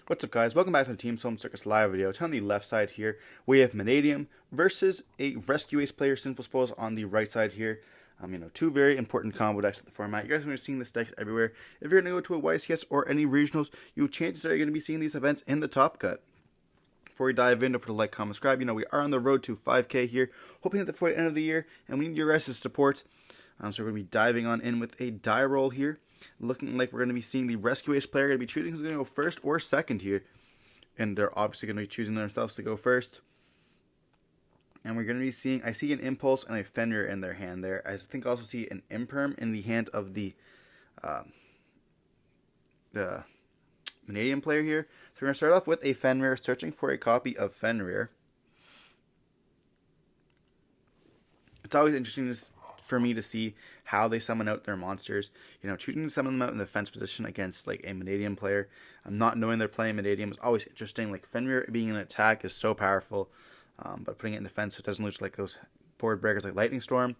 What's up, guys? Welcome back to the Team Solemn Circus live video. On the left side here, we have Mannadium versus a Rescue Ace player, Sinful Spoils, on the right side here. Two very important combo decks of the format. You guys are going to be seeing this decks everywhere. If you're going to go to a YCS or any regionals, chances are you're going to be seeing these events in the top cut. Before we dive in, don't forget to like, comment, subscribe. We are on the road to 5K here, hoping at the before the end of the year, and we need your guys' support. So we're going to be diving on in with a die roll here. Looking like we're going to be seeing the Rescue Ace player going to be choosing who's going to go first or second here. And they're obviously going to be choosing themselves to go first. And we're going to be seeing, I see an Impulse and a Fenrir in their hand there. I think I also see an Imperm in the hand of the Mannadium player here. So we're going to start off with a Fenrir, searching for a copy of Fenrir. It's always interesting for me to see how they summon out their monsters. Choosing to summon them out in the defense position against like a Mannadium player, not knowing they're playing Mannadium is always interesting. Like Fenrir being an attack is so powerful, but putting it in defense so it doesn't lose like those board breakers like Lightning Storm.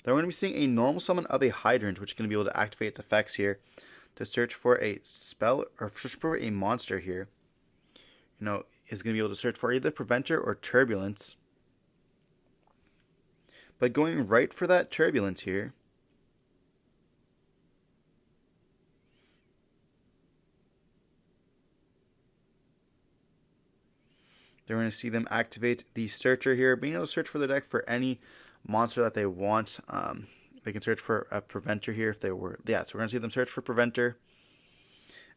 Then we're going to be seeing a normal summon of a Hydrant, which is going to be able to activate its effects here to search for a spell or search for a monster here. Is going to be able to search for either Preventer or Turbulence. But going right for that Turbulence here, they're going to see them activate the Searcher here, being able to search for the deck for any monster that they want. They can search for a Preventer here if they were. Yeah, so we're going to see them search for Preventer.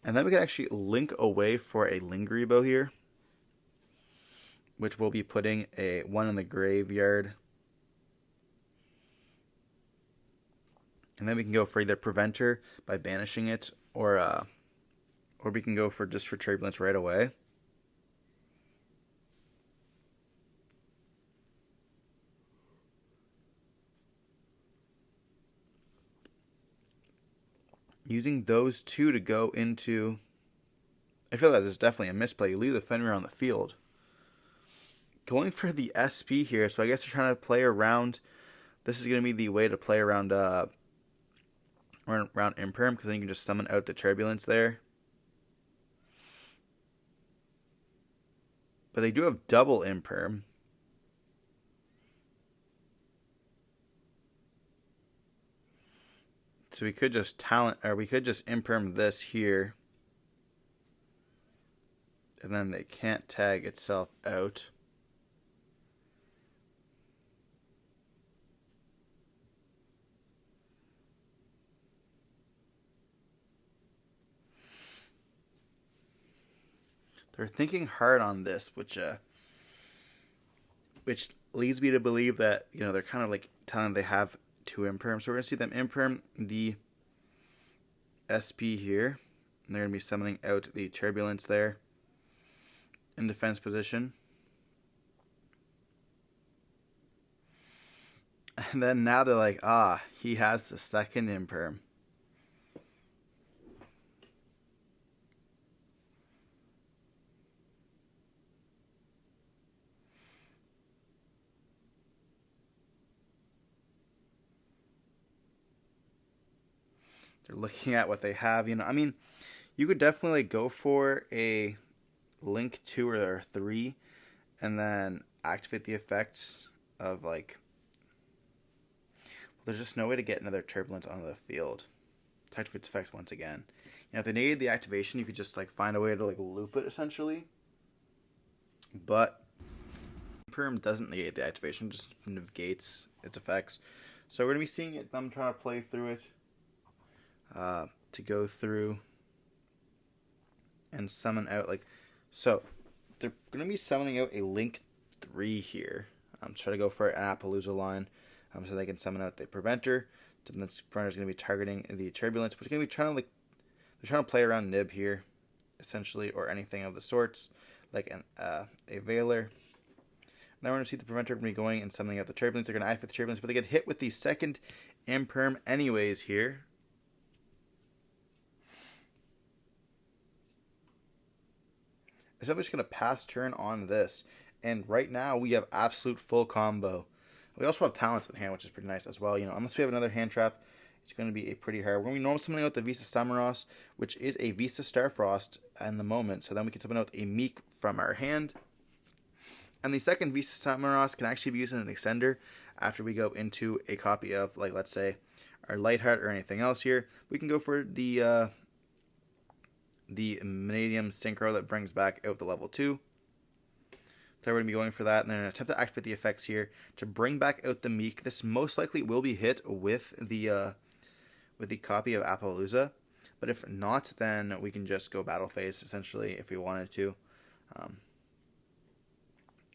And then we can actually link away for a Lingeribo here, which will be putting a one in the graveyard. And then we can go for either Preventer by banishing it, or we can go for just for Turbulence right away. Using those two to go into, I feel that this is definitely a misplay. You leave the Fenrir on the field. Going for the SP here, so I guess they're trying to play around. This is going to be the way to play around Imperm, because then you can just summon out the Turbulence there. But they do have double Imperm. So we could just Imperm this here. And then they can't tag itself out. They're thinking hard on this, which leads me to believe that they're kind of like telling them they have two Imperm. So we're gonna see them Imperm the SP here, and they're gonna be summoning out the Turbulence there in defense position. And then now they're like, he has the second Imperm. They're looking at what they have. You could definitely go for a Link 2 or 3 and then activate the effects of there's just no way to get another Turbulence onto the field to activate its effects once again. If they needed the activation, you could just find a way to loop it essentially. But Perm doesn't negate the activation, just negates its effects. So we're going to be seeing them trying to play through it. To go through and summon out so they're going to be summoning out a Link 3 here. Try to go for an Appaloosa line, so they can summon out the Preventer. Then the Preventer is going to be targeting the Turbulence, which is going to be trying to play around Nib here, essentially, or anything of the sorts, like a Veiler. Now we're going to see the Preventer going to be going and summoning out the Turbulence. They're going to activate the Turbulence, but they get hit with the second Imperm anyways here. So I'm just going to pass turn on this. And right now we have absolute full combo. We also have Talents in hand, which is pretty nice as well. Unless we have another hand trap, It's going to be a pretty hard. We're going to be normal summoning out the Visa Samaros, which is a Visa Starfrost in the moment. So then we can summon out a Meek from our hand. And the second Visa Samaros can actually be used as an extender after we go into a copy of, like, let's say, our Lightheart or anything else here. We can go for the Mannadium Synchro that brings back out the level 2. So we're going to be going for that, and then attempt to activate the effects here to bring back out the Meek. This most likely will be hit with the copy of Appaloosa, but if not, then we can just go battle phase, essentially, if we wanted to.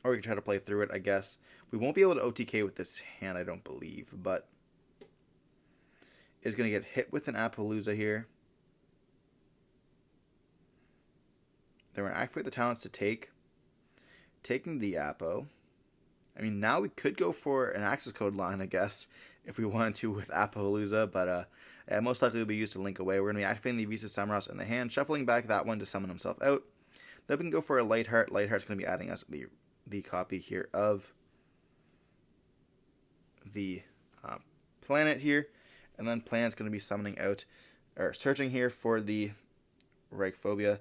Or we can try to play through it, I guess. We won't be able to OTK with this hand, I don't believe, but is going to get hit with an Appaloosa here. Then we're going to activate the talents to taking the Appo. I mean, now we could go for an access code line, I guess, if we wanted to with Appaloosa, but most likely will be used to link away. We're going to be activating the Visa Samaros in the hand, shuffling back that one to summon himself out. Then we can go for a Lightheart. Lightheart's going to be adding us the copy here of the planet here, and then Planet's going to be summoning out, or searching here for the Reichphobia.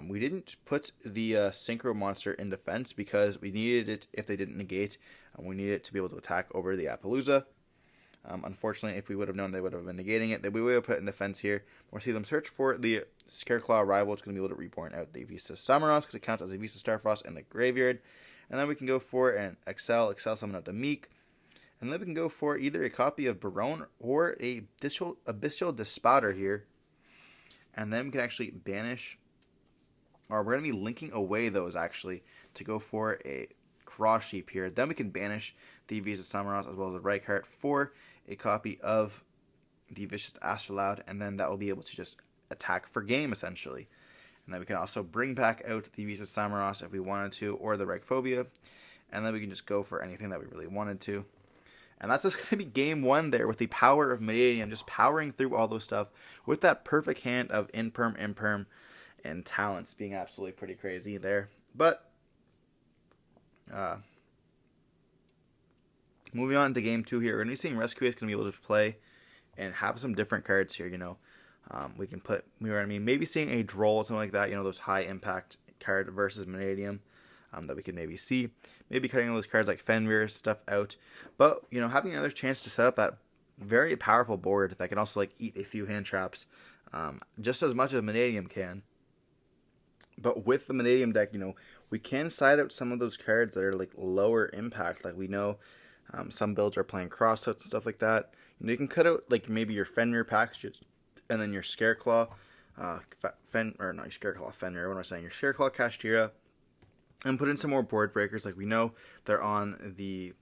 We didn't put the Synchro monster in defense because we needed it if they didn't negate, and we needed it to be able to attack over the Appaloosa. Unfortunately, if we would have known they would have been negating it, then we would have put it in defense here. We'll see them search for the Scareclaw rival. It's going to be able to reborn out the Visa Samaros because it counts as a Visa Starfrost in the graveyard. And then we can go for an Excel summon out the Meek. And then we can go for either a copy of Barone or a Abyssal Despouter here. And then we can actually banish, or we're going to be linking away those actually to go for a Cross Sheep here. Then we can banish the Visa Samaros as well as the Reichheart for a copy of the Vicious Astrolabe, and then that will be able to just attack for game essentially. And then we can also bring back out the Visa Samaros if we wanted to, or the Reichphobia, and then we can just go for anything that we really wanted to. And that's just going to be game one there with the power of Mannadium, just powering through all those stuff with that perfect hand of Imperm, and talents being absolutely pretty crazy there. But moving on to game two here, we're going to be seeing Rescue Ace going to be able to play and have some different cards here, we can put, maybe seeing a Droll, something like that, those high impact card versus Mannadium that we could maybe see. Maybe cutting all those cards like Fenrir stuff out. But, having another chance to set up that very powerful board that can also eat a few hand traps just as much as Mannadium can. But with the Mannadium deck, we can side out some of those cards that are lower impact. Like we know some builds are playing crossouts and stuff like that. You can cut out maybe your Fenrir packages and then your Scareclaw, your Scareclaw Fenrir. What am I saying? Your Scareclaw Kashtira, and put in some more board breakers. Like we know they're on the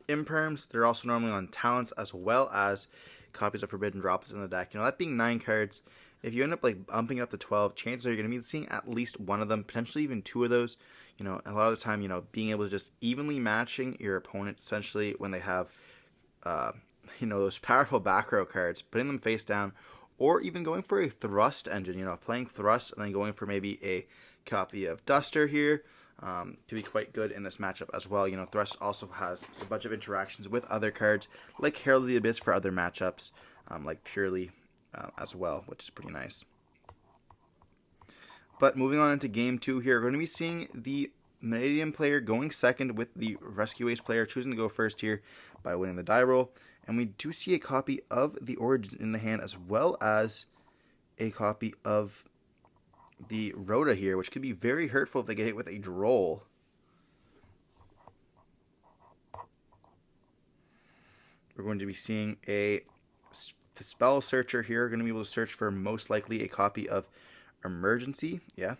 Imperms. They're also normally on talents as well as copies of Forbidden Drops in the deck. That being 9 cards. If you end up bumping up to 12, chances are you're going to be seeing at least one of them, potentially even 2 of those. A lot of the time, being able to just evenly matching your opponent, essentially when they have, those powerful back row cards, putting them face down, or even going for a Thrust engine, playing Thrust and then going for maybe a copy of Duster here, to be quite good in this matchup as well. Thrust also has a bunch of interactions with other cards, like Herald of the Abyss for other matchups, like Purely as well, which is pretty nice. But moving on into game 2 here, we're going to be seeing the Mannadium player going second with the Rescue Ace player choosing to go first here by winning the die roll. And we do see a copy of the Origin in the hand as well as a copy of the Rhoda here, which could be very hurtful if they get hit with a Droll. We're going to be seeing the Spell Searcher here. We're going to be able to search for most likely a copy of Emergency. Yeah.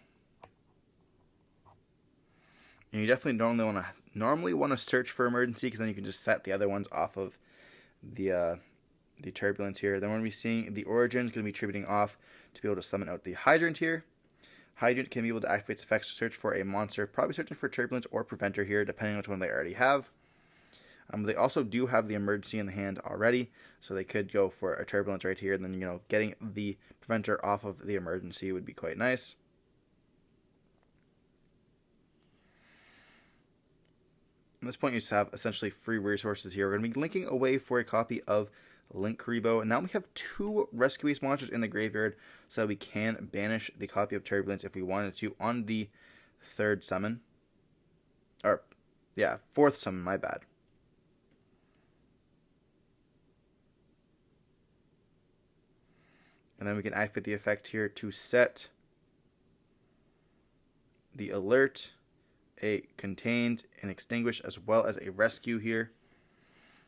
And you definitely normally want to search for Emergency because then you can just set the other ones off of the Turbulence here. Then we're going to be seeing the Origin is going to be tributing off to be able to summon out the Hydrant here. Hydrant can be able to activate its effects to search for a monster, probably searching for Turbulence or Preventer here, depending on which one they already have. They also do have the Emergency in the hand already, so they could go for a Turbulence right here, and then, getting the Preventer off of the Emergency would be quite nice. At this point, you just have essentially free resources here. We're going to be linking away for a copy of Link Karibo. And now we have 2 Rescue Ace monsters in the graveyard, so that we can banish the copy of Turbulence if we wanted to on the 3rd summon. Or, yeah, 4th summon, my bad. And then we can activate the effect here to set the alert, a contained, and extinguish, as well as a rescue here.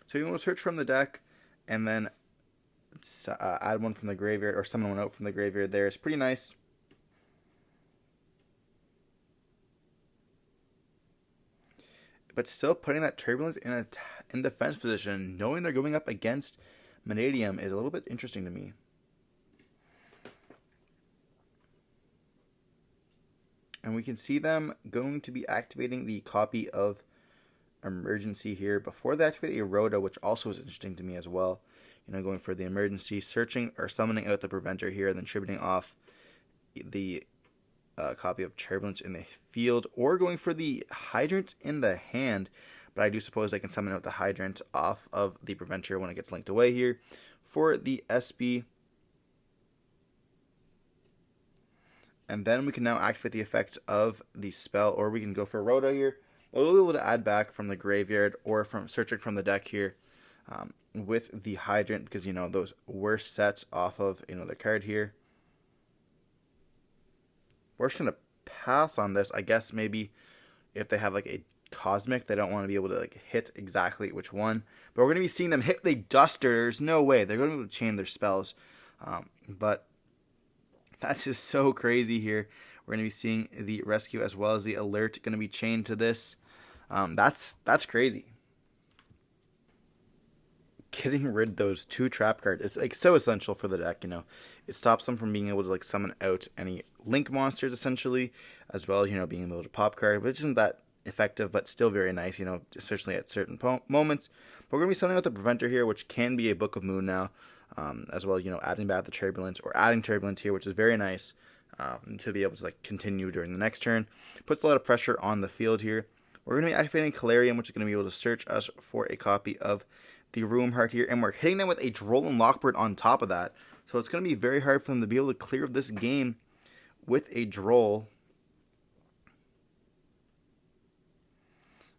So you want to search from the deck, and then add one from the graveyard, or summon one out from the graveyard there. It's pretty nice. But still putting that Turbulence in defense position, knowing they're going up against Mannadium, is a little bit interesting to me. And we can see them going to be activating the copy of Emergency here before they activate a Rhoda, which also is interesting to me as well. You know, going for the Emergency, searching or summoning out the Preventer here, and then tributing off the copy of Turbulence in the field, or going for the Hydrant in the hand. But I do suppose I can summon out the Hydrant off of the Preventer when it gets linked away here. For the SB, and then we can now activate the effect of the spell, or we can go for Rhoda here. We'll be able to add back from the graveyard or from searching from the deck here with the Hydrant, because, you know, those worst sets off of the card here. We're just going to pass on this. I guess maybe if they have like a Cosmic, they don't want to be able to like hit exactly which one. But we're going to be seeing them hit the Duster. There's no way. They're going to be able to chain their spells. But that's just so crazy here. We're going to be seeing the rescue as well as the alert going to be chained to this. That's crazy. Getting rid of those 2 trap cards is like so essential for the deck. You know, it stops them from being able to like summon out any link monsters essentially, as well as being able to pop card, which isn't that effective, but still very nice. You know, especially at certain moments. But we're gonna be summoning out the Preventer here, which can be a Book of Moon now. As well, adding back the Turbulence or adding Turbulence here, which is very nice to be able to like continue during the next turn. Puts a lot of pressure on the field here. We're going to be activating Calarium, which is going to be able to search us for a copy of the Room Heart here, and we're hitting them with a Droll and Lockbird on top of that. So it's going to be very hard for them to be able to clear this game with a Droll.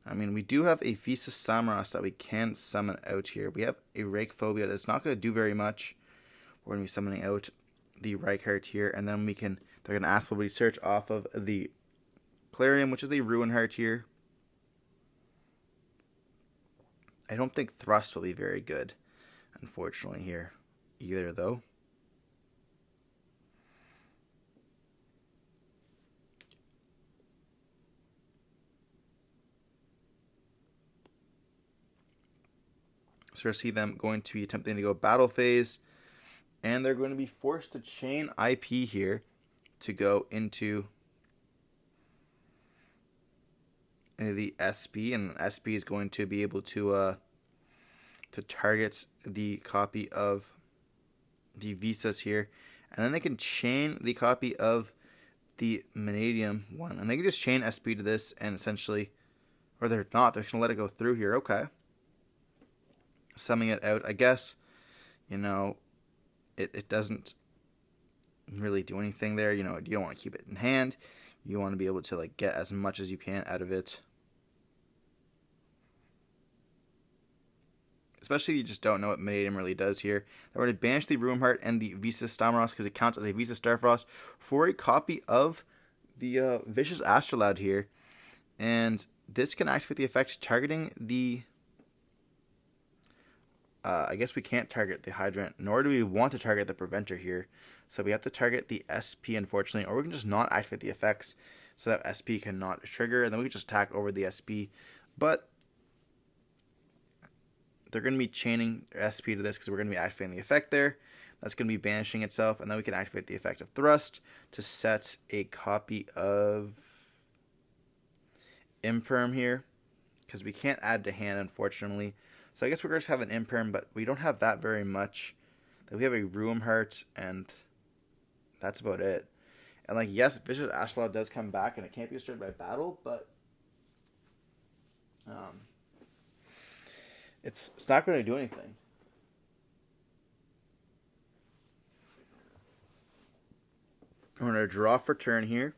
I mean, we do have a Visa Samros that we can summon out here. We have a Rake Phobia that's not going to do very much. We're going to be summoning out the Reichheart here, and then they're going to ask somebody to search off of the Clarium, which is a Ruin Heart here. I don't think Thrust will be very good, unfortunately, here either, though. So we see them going to be attempting to go Battle Phase, and they're going to be forced to chain IP here to go into the SB, and the SB is going to be able to target the copy of the Visas here, and then they can chain the copy of the Mannadium one, and they can just chain SB to this, and essentially, or they're not, they're just going to let it go through here. Okay. Summing it out, I guess, it doesn't really do anything there. You don't want to keep it in hand. You want to be able to like get as much as you can out of it. Especially if you just don't know what Mannadium really does here. They're going to banish the Room Heart and the Visa Stamros because it counts as a Visa Starfrost for a copy of the Vicious Astrolabe here. And this can activate the effect targeting the... I guess we can't target the Hydrant, nor do we want to target the Preventer here. So we have to target the SP, unfortunately, or we can just not activate the effects so that SP cannot trigger, and then we can just attack over the SP. But they're going to be chaining SP to this because we're going to be activating the effect there. That's going to be banishing itself, and then we can activate the effect of Thrust to set a copy of Infirm here, because we can't add to hand, unfortunately. So I guess we're going to have an Imperm, but we don't have that very much. We have a Room Heart, and that's about it. And like, yes, Vicious Astrolabe does come back, and it can't be destroyed by battle, but it's not going to do anything. We're going to draw for turn here.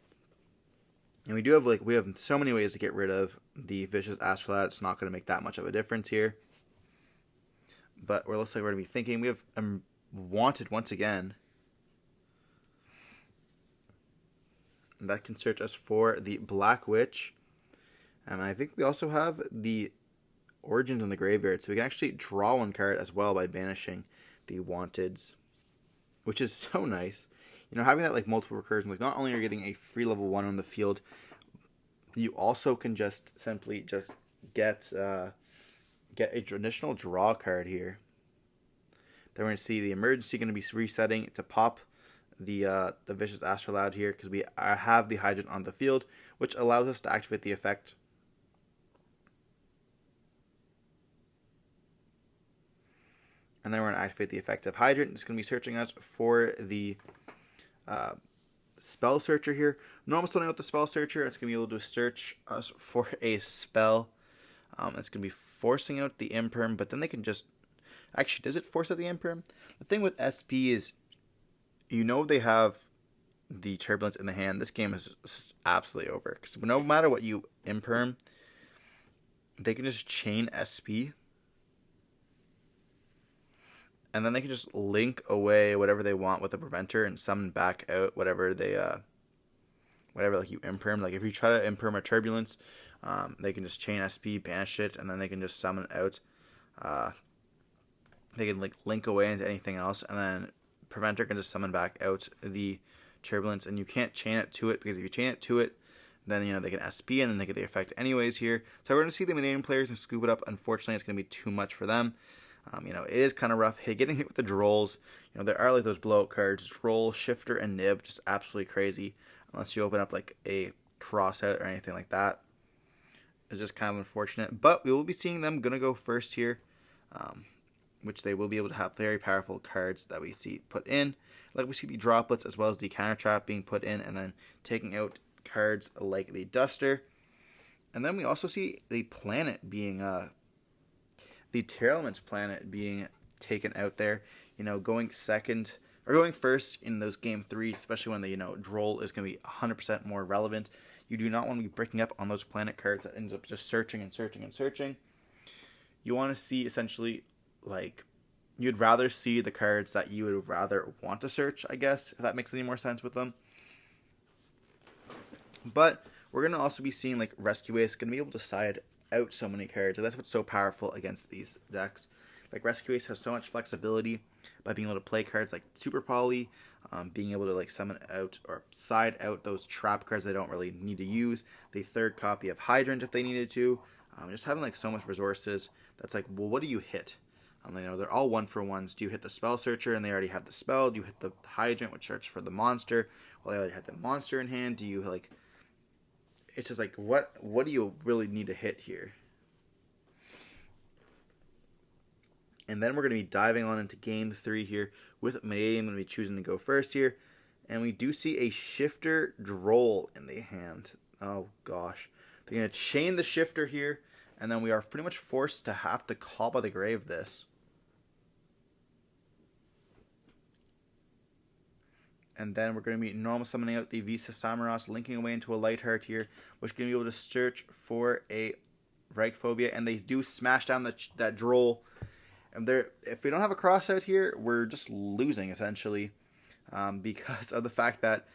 And we do have we have so many ways to get rid of the vicious astrolabe. It's not going to make that much of a difference here. But it looks like we're going to be thinking. We have wanted once again. And that can search us for the Black Witch. And I think we also have the Origins in the graveyard. So we can actually draw one card as well by banishing the Wanteds, which is so nice. You know, having that multiple recursions, not only are you getting a free level 1 on the field, you also can just simply get a traditional draw card here. Then we're going to see the emergency going to be resetting to pop the Vicious Astrolabe here, because we have the Hydrant on the field, which allows us to activate the effect. And then we're going to activate the effect of Hydrant. It's going to be searching us for the Spell Searcher here. Normal starting with the Spell Searcher, it's going to be able to search us for a spell. It's going to be forcing out the Imperm, but then they can just... Actually, does it force out the Imperm? The thing with SP is, you know, they have the Turbulence in the hand. This game is absolutely over, because no matter what you Imperm, they can just chain SP, and then they can just link away whatever they want with the Preventer and summon back out whatever they whatever you Imperm. If you try to Imperm a Turbulence, they can just chain SP, banish it, and then they can just summon out. They can link away into anything else, and then Preventer can just summon back out the Turbulence, and you can't chain it to it, because if you chain it to it, then they can SP, and then they get the effect anyways here. So we're going to see the Mannadium players and scoop it up. Unfortunately, it's going to be too much for them. It is kind of rough. Getting hit with the Drolls, there are those blowout cards, Droll, Shifter, and Nib, just absolutely crazy. Unless you open up a Crossout or anything like that. It's just kind of unfortunate. But we will be seeing them going to go first here, which they will be able to have very powerful cards that we see put in. We see the Droplets as well as the Counter Trap being put in, and then taking out cards like the Duster. And then we also see the planet being... the Tearlaments planet being taken out there, going second or going first in those game 3, especially when the Droll is going to be 100% more relevant. You do not want to be breaking up on those planet cards that ends up just searching and searching and searching. You want to see essentially you'd rather see the cards that you would rather want to search, I guess, if that makes any more sense with them. But we're going to also be seeing Rescue Ace going to be able to side out so many cards, and that's what's so powerful against these decks. Rescue Ace has so much flexibility by being able to play cards like Super Poly, being able to summon out or side out those trap cards they don't really need to use, the third copy of Hydrant if they needed to, just having so much resources. That's well, what do you hit? They're all 1-for-1s. Do you hit the Spell Searcher and they already have the spell? Do you hit the Hydrant, which searches for the monster? Well, they already have the monster in hand. Do you it's just what do you really need to hit here? And then we're going to be diving on into game 3 here with Mannadium. Going to be choosing to go first here. And we do see a Shifter Droll in the hand. Oh gosh. They're going to chain the Shifter here, and then we are pretty much forced to have to Call by the Grave this. And then we're going to be normal summoning out the Visa Samaras, linking away into a Light Heart here, which is going to be able to search for a Reichphobia, and they do smash down that Droll. And if we don't have a cross out here, we're just losing, essentially, because of the fact that,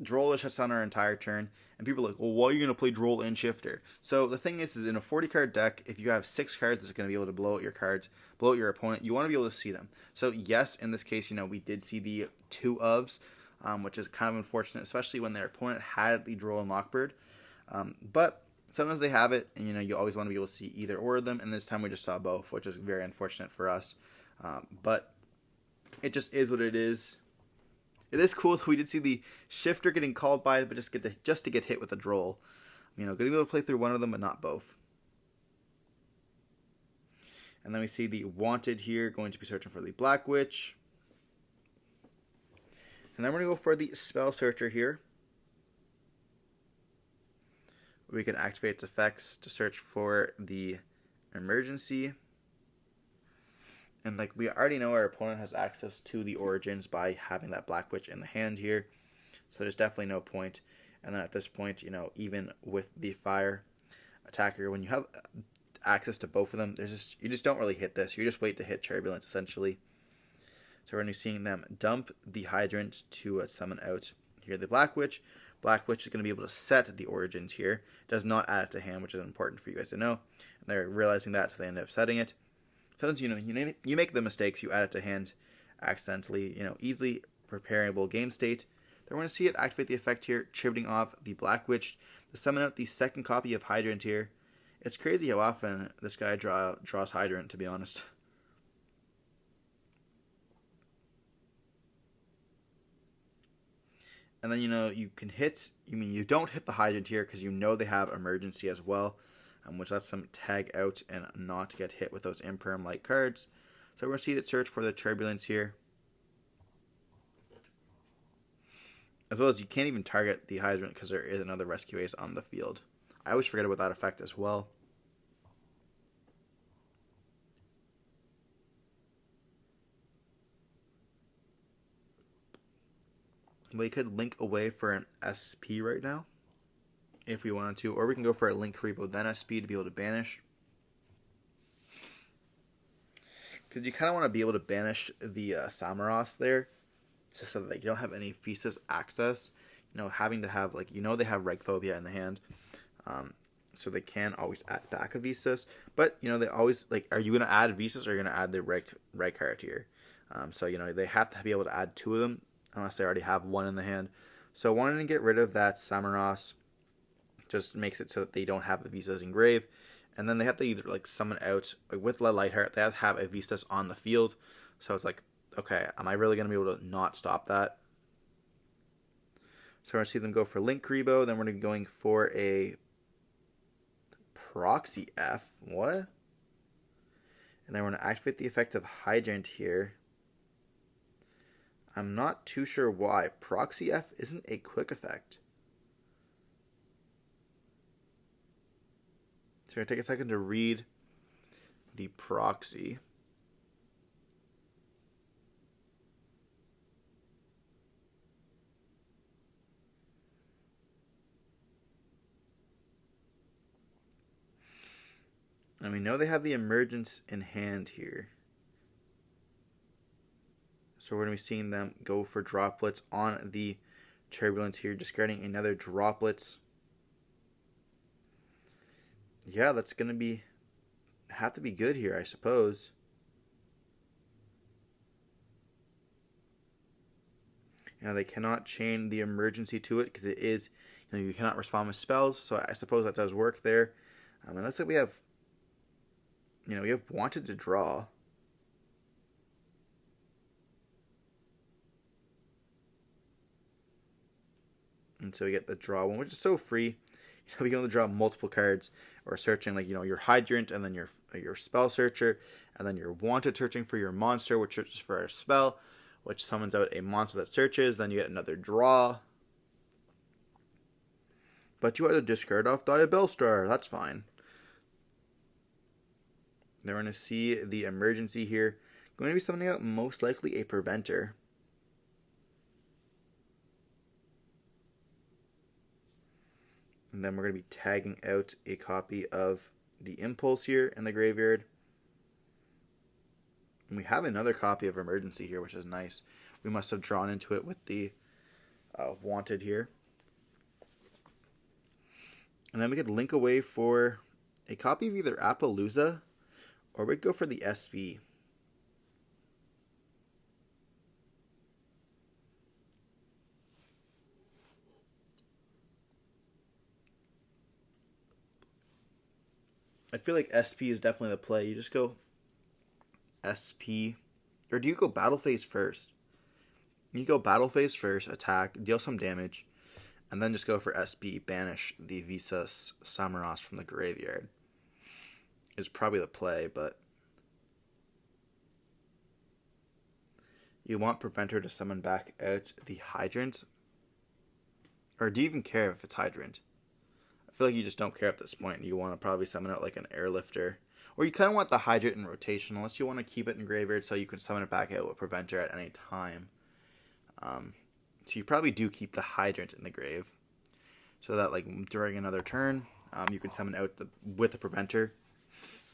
Droll shuts down our entire turn, and people are well, why are you going to play Droll and Shifter? So the thing is in a 40-card deck, if you have 6 cards that's going to be able to blow out your cards, blow out your opponent, you want to be able to see them. So yes, in this case, we did see the 2 ofs, which is kind of unfortunate, especially when their opponent had the Droll and Lockbird. But sometimes they have it, and you always want to be able to see either or of them, and this time we just saw both, which is very unfortunate for us. But it just is what it is. It is cool that we did see the Shifter getting called by, but just to get hit with a Droll. Going to be able to play through one of them, but not both. And then we see the Wanted here, going to be searching for the Black Witch. And then we're going to go for the Spell Searcher here. We can activate its effects to search for the Emergency. And like we already know, our opponent has access to the origins by having that Black Witch in the hand here. So there's definitely no point. And then at this point, even with the fire attacker, when you have access to both of them, you just don't really hit this. You just wait to hit Turbulence, essentially. So we're going to be seeing them dump the Hydrant to summon out here the Black Witch. Black Witch is going to be able to set the origins here. Does not add it to hand, which is important for you guys to know. And they're realizing that, so they end up setting it. Sometimes, you make the mistakes, you add it to hand accidentally, easily repairable game state. Then we're going to see it activate the effect here, tributing off the Black Witch to summon out the second copy of Hydrant here. It's crazy how often this guy draws Hydrant, to be honest. And then, you can hit, you don't hit the Hydrant here because they have Emergency as well, which lets them tag out and not get hit with those Imperm-like cards. So we're going to see that search for the Turbulence here. As well as you can't even target the Hydrant because there is another Rescue Ace on the field. I always forget about that effect as well. We could link away for an SP right now, if we wanted to. Or we can go for a Link Repo, then SP to be able to banish. Because you kind of want to be able to banish the Samaras there, just so that you don't have any Physis access. Having to have, they have Regphobia in the hand. So they can always add back a Physis. But, they always, are you going to add Physis or are you going to add the Reg card here? So, they have to be able to add two of them, unless they already have one in the hand. So wanting to get rid of that Samaras just makes it so that they don't have a Physis engrave. And then they have to either summon out, with Lightheart, they have to have a Physis on the field. So it's okay, am I really going to be able to not stop that? So we're going to see them go for Link Rebo, then we're going to be going for a Proxy F. What? And then we're going to activate the effect of Hydrant here. I'm not too sure why. Proxy F isn't a quick effect. So we're going to take a second to read the proxy. And we know they have the Emergence in hand here. So we're going to be seeing them go for droplets on the Turbulence here, discarding another droplets. Yeah, that's going to have to be good here, I suppose. They cannot chain the Emergency to it because it is, you cannot respond with spells. So I suppose that does work there. And let's say we have, we have Wanted to draw. And so we get the draw one, which is so free. We can only draw multiple cards, or searching your Hydrant, and then your Spell Searcher, and then your Wanted searching for your monster, which searches for a spell, which summons out a monster that searches. Then you get another draw. But you had to discard off Diabellstar. That's fine. Then we're going to see the Emergency here. Going to be summoning out most likely a Preventer. And then we're going to be tagging out a copy of the Impulse here in the graveyard. And we have another copy of Emergency here, which is nice. We must have drawn into it with the Wanted here. And then we could link away for a copy of either Appaloosa, or we'd go for the SP. I feel like SP is definitely the play. You just go SP. Or do you go Battle Phase first? You go Battle Phase first, attack, deal some damage, and then just go for SP, banish the Visas Samaras from the graveyard. Is probably the play, but you want Preventer to summon back out the Hydrant? Or do you even care if it's Hydrant? I feel like you just don't care at this point. You want to probably summon out an Airlifter. Or you kind of want the Hydrant in rotation, unless you want to keep it in graveyard so you can summon it back out with Preventer at any time. So you probably do keep the Hydrant in the grave, so that like during another turn, you can summon out with the Preventer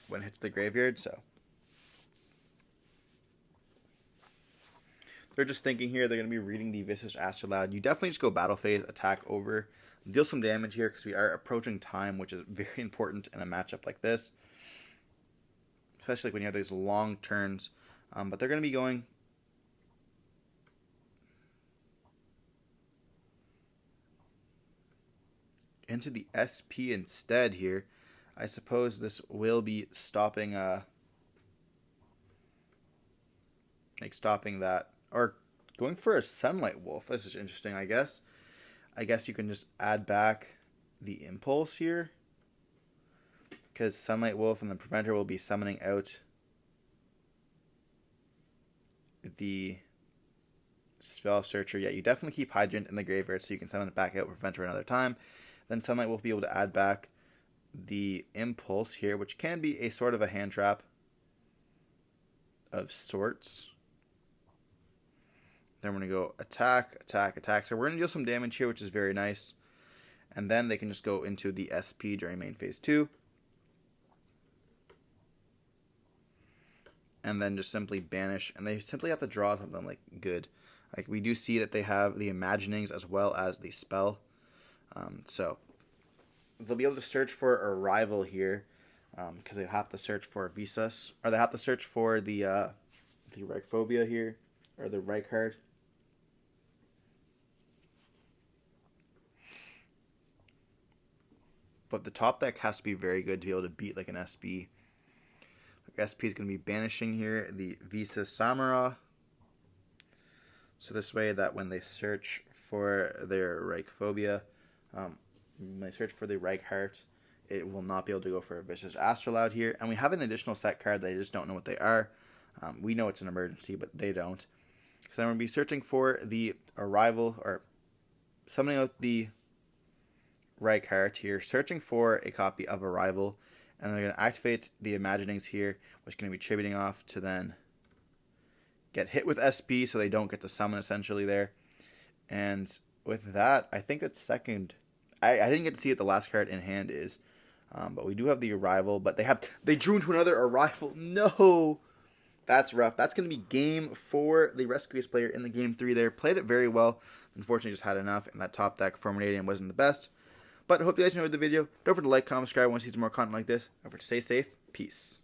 when it hits the graveyard. So they're just thinking here they're going to be reading the Visage Astrolabe. You definitely just go battle phase, attack over, deal some damage here because we are approaching time, which is very important in a matchup like this, especially when you have these long turns. But they're going to be going into the SP instead here. I suppose this will be stopping stopping that, or going for a Sunlight Wolf. This is interesting, I guess. I guess you can just add back the Impulse here, because Sunlight Wolf and the Preventer will be summoning out the Spell Searcher. Yeah, you definitely keep Hydrant in the graveyard so you can summon it back out with Preventer another time. Then Sunlight Wolf will be able to add back the Impulse here, which can be a sort of a hand trap of sorts. Then we're going to go attack, attack, attack. So we're going to deal some damage here, which is very nice. And then they can just go into the SP during main phase 2. And then just simply banish. And they simply have to draw something like good. Like we do see that they have the Imaginings as well as the spell. So they'll be able to search for a rival here, because they have to search for Visas, or they have to search for the Reichphobia here, or the Reichhardt. But the top deck has to be very good to be able to beat like an SB. Like SP is going to be banishing here the Visas Samara. So this way that when they search for their Reichphobia, when they search for the Reichhardt, it will not be able to go for a Vicious Astrolabe here. And we have an additional set card that I just don't know what they are. We know it's an emergency, but they don't. So then we'll be searching for the Arrival, or summoning out the Reichhardt here, searching for a copy of Arrival, and they're going to activate the Imaginings here, which is going to be tributing off to then get hit with SP, so they don't get to summon essentially there. And with that, I think that's second. I didn't get to see what the last card in hand is, but we do have the Arrival. But they drew into another Arrival. No, that's rough. That's going to be game 4. The Rescuers player in the game 3 there played it very well. Unfortunately, just had enough, and that top deck for Mannadium wasn't the best. But I hope you guys enjoyed the video. Don't forget to like, comment, subscribe. Want to see some more content like this. Don't forget to stay safe. Peace.